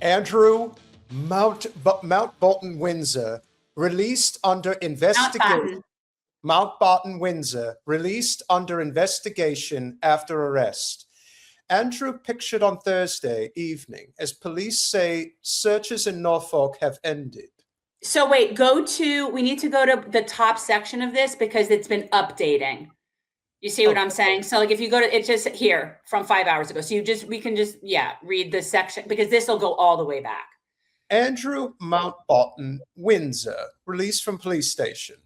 Andrew Mountbatten Windsor, released under investigation. Mountbatten Windsor, released under investigation after arrest. Andrew pictured on Thursday evening as police say searches in Norfolk have ended. So wait, we need to go to the top section of this because it's been updating. You see what I'm saying? So like if you go to, it's just here from 5 hours ago. So we can just, read the section because this will go all the way back. Andrew Mountbatten Windsor, released from police station,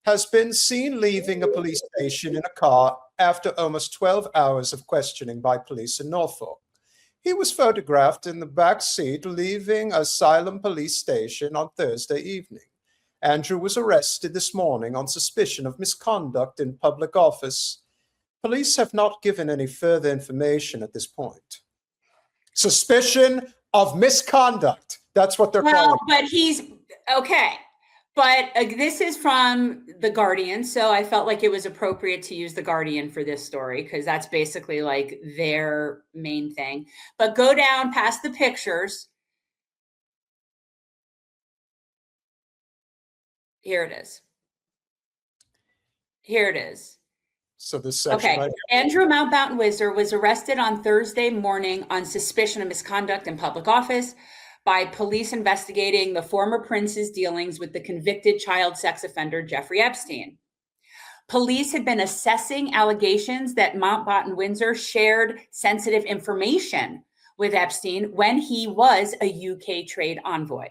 has been seen leaving a police station in a car after almost 12 hours of questioning by police in Norfolk. He was photographed in the back seat leaving Asylum Police Station on Thursday evening. Andrew was arrested this morning on suspicion of misconduct in public office. Police have not given any further information at this point. Suspicion of misconduct. That's what they're calling it. But he's okay. But this is from The Guardian, so I felt like it was appropriate to use The Guardian for this story because that's basically like their main thing. But go down past the pictures. Here it is. Here it is. So this section right here. Andrew Mountbatten Windsor was arrested on Thursday morning on suspicion of misconduct in public office by police investigating the former prince's dealings with the convicted child sex offender Jeffrey Epstein. Police had been assessing allegations that Mountbatten Windsor shared sensitive information with Epstein when he was a UK trade envoy.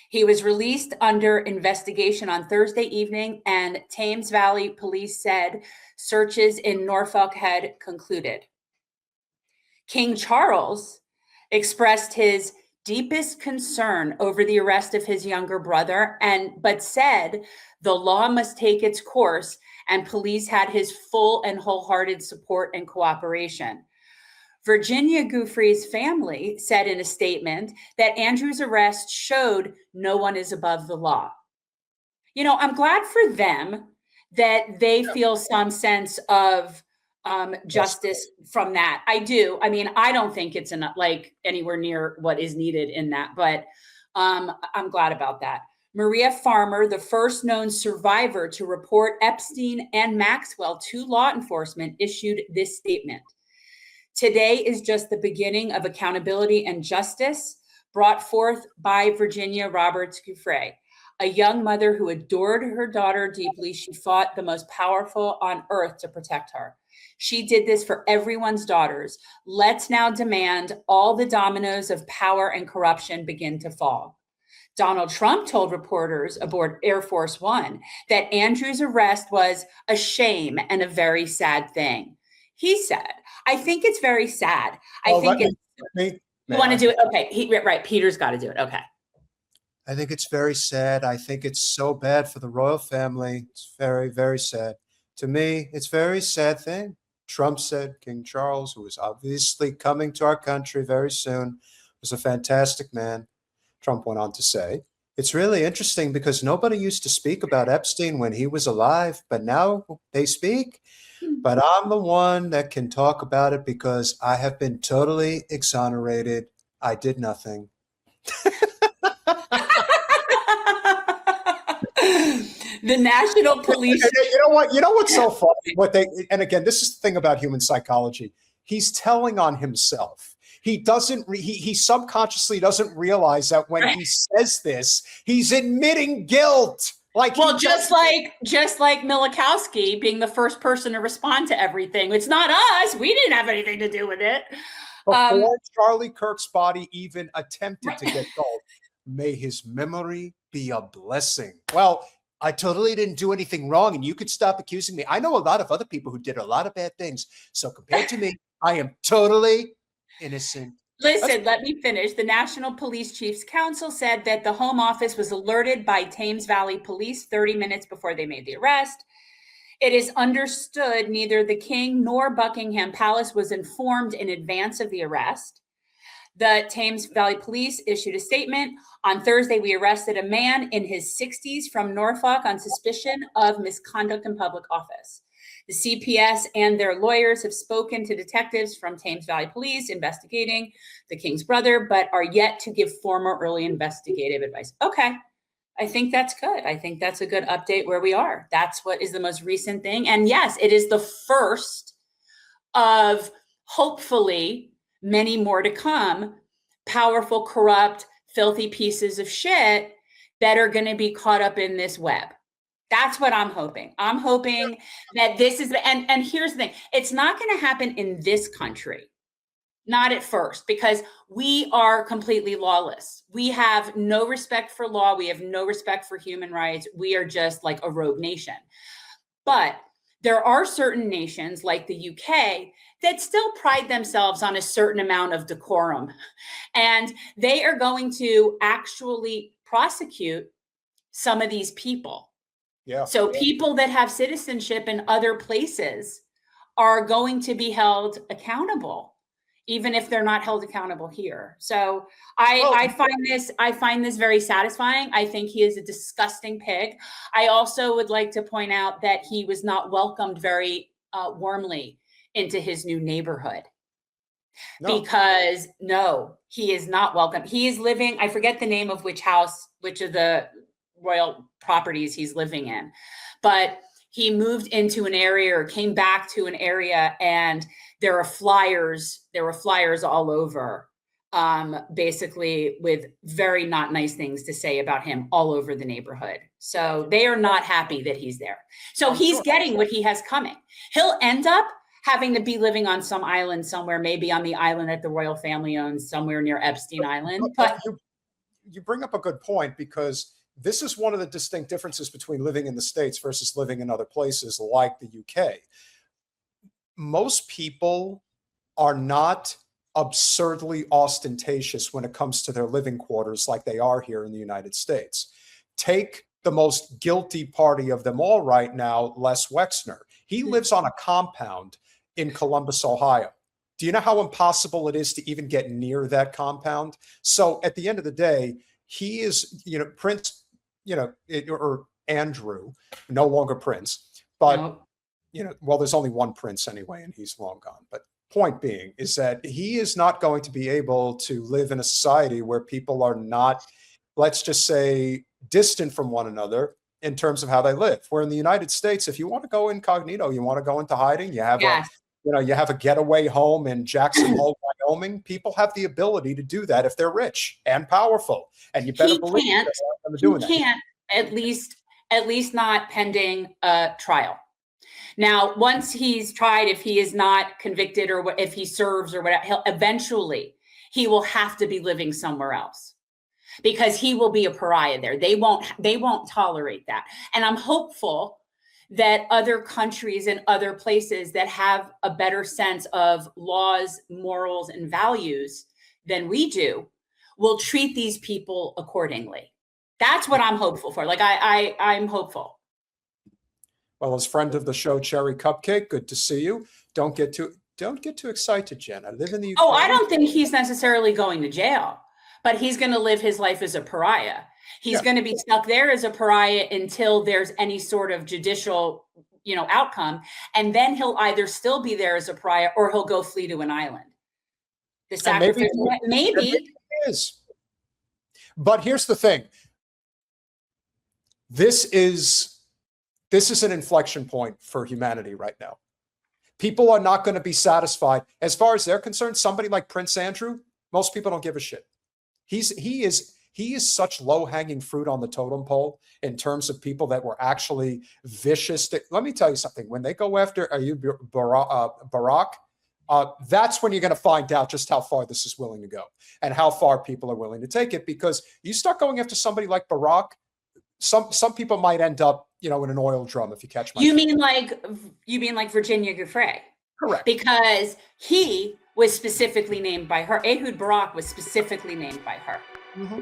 He was released under investigation on Thursday evening, and Thames Valley Police said searches in Norfolk had concluded. King Charles expressed his deepest concern over the arrest of his younger brother, but said the law must take its course, and police had his full and wholehearted support and cooperation. Virginia Giuffre's family said in a statement that Andrew's arrest showed no one is above the law. You know, I'm glad for them that they feel some sense of justice from that. I do. I mean, I don't think it's like anywhere near what is needed in that, but I'm glad about that. Maria Farmer, the first known survivor to report Epstein and Maxwell to law enforcement, issued this statement. Today is just the beginning of accountability and justice brought forth by Virginia Roberts Giuffre, a young mother who adored her daughter deeply. She fought the most powerful on earth to protect her. She did this for everyone's daughters. Let's now demand all the dominoes of power and corruption begin to fall. Donald Trump told reporters aboard Air Force One that Andrew's arrest was a shame and a very sad thing. He said, I think it's very sad. You want to do it? Okay, right. Peter's got to do it. Okay. I think it's very sad. I think it's so bad for the royal family. It's very, very sad. To me, it's a very sad thing. Trump said King Charles, who is obviously coming to our country very soon, was a fantastic man. Trump went on to say, it's really interesting because nobody used to speak about Epstein when he was alive, but now they speak. But I'm the one that can talk about it because I have been totally exonerated. I did nothing. The National Police. You know what's so funny? And again, this is the thing about human psychology. He's telling on himself. He subconsciously doesn't realize that when he says this, he's admitting guilt. Just like Milikowski being the first person to respond to everything. It's not us. We didn't have anything to do with it. Before Charlie Kirk's body even attempted to get gold, may his memory be a blessing. Well, I totally didn't do anything wrong, and you could stop accusing me. I know a lot of other people who did a lot of bad things. So compared to me, I am totally innocent. Listen, let me finish. The National Police Chiefs Council said that the Home Office was alerted by Thames Valley Police 30 minutes before they made the arrest. It is understood neither the King nor Buckingham Palace was informed in advance of the arrest. The Thames Valley Police issued a statement. On Thursday, we arrested a man in his 60s from Norfolk on suspicion of misconduct in public office. The CPS and their lawyers have spoken to detectives from Thames Valley Police investigating the King's brother, but are yet to give formal early investigative advice. Okay. I think that's good. I think that's a good update where we are. That's what is the most recent thing. And yes, it is the first of hopefully many more to come, powerful, corrupt, filthy pieces of shit that are going to be caught up in this web. That's what I'm hoping. I'm hoping that this is, and here's the thing, it's not going to happen in this country. Not at first, because we are completely lawless. We have no respect for law. We have no respect for human rights. We are just like a rogue nation. But there are certain nations like the UK that still pride themselves on a certain amount of decorum. And they are going to actually prosecute some of these people. Yeah. So people that have citizenship in other places are going to be held accountable, even if they're not held accountable here. So I find this very satisfying. I think he is a disgusting pig. I also would like to point out that he was not welcomed very warmly into his new neighborhood. No. Because no, he is not welcome. He is living, I forget the name of which house, which of the royal properties he's living in, but he moved into an area or came back to an area, and there were flyers all over, basically with very not nice things to say about him all over the neighborhood. So they are not happy that he's there. So he's getting what he has coming. He'll end up having to be living on some island somewhere, maybe on the island that the royal family owns, somewhere near Epstein Island. But you bring up a good point, because this is one of the distinct differences between living in the States versus living in other places like the UK. Most people are not absurdly ostentatious when it comes to their living quarters like they are here in the United States. Take the most guilty party of them all right now, Les Wexner. He lives on a compound in Columbus, Ohio. Do you know how impossible it is to even get near that compound? So at the end of the day, he is, Prince, or Andrew, no longer Prince, but, well, there's only one Prince anyway, and he's long gone. But point being is that he is not going to be able to live in a society where people are not, let's just say, distant from one another in terms of how they live. Where in the United States, if you want to go incognito, you want to go into hiding, you have you have a getaway home in Jackson Hole, Wyoming. People have the ability to do that if they're rich and powerful, and you better believe they're doing that. He can't, at least not pending a trial. Now, once he's tried, if he is not convicted or if he serves or whatever, he will have to be living somewhere else, because he will be a pariah there. They won't tolerate that. And I'm hopeful that other countries and other places that have a better sense of laws, morals, and values than we do will treat these people accordingly. That's what I'm hopeful for. Like I'm hopeful. Well, as friend of the show, Cherry Cupcake, good to see you. Don't get too excited, Jen. I live in the UK. Oh, I don't think he's necessarily going to jail, but he's going to live his life as a pariah. He's going to be stuck there as a pariah until there's any sort of judicial, outcome. And then he'll either still be there as a pariah or he'll go flee to an island. The sacrificial, maybe it is. But here's the thing. This is an inflection point for humanity right now. People are not going to be satisfied. As far as they're concerned, somebody like Prince Andrew, most people don't give a shit. He is such low-hanging fruit on the totem pole in terms of people that were actually vicious. Let me tell you something. When they go after Barack, that's when you're going to find out just how far this is willing to go and how far people are willing to take it. Because you start going after somebody like Barack, some people might end up, in an oil drum, if you catch my You mean like Virginia Giuffre? Correct. Because he was specifically named by her. Ehud Barak was specifically named by her. Mm-hmm.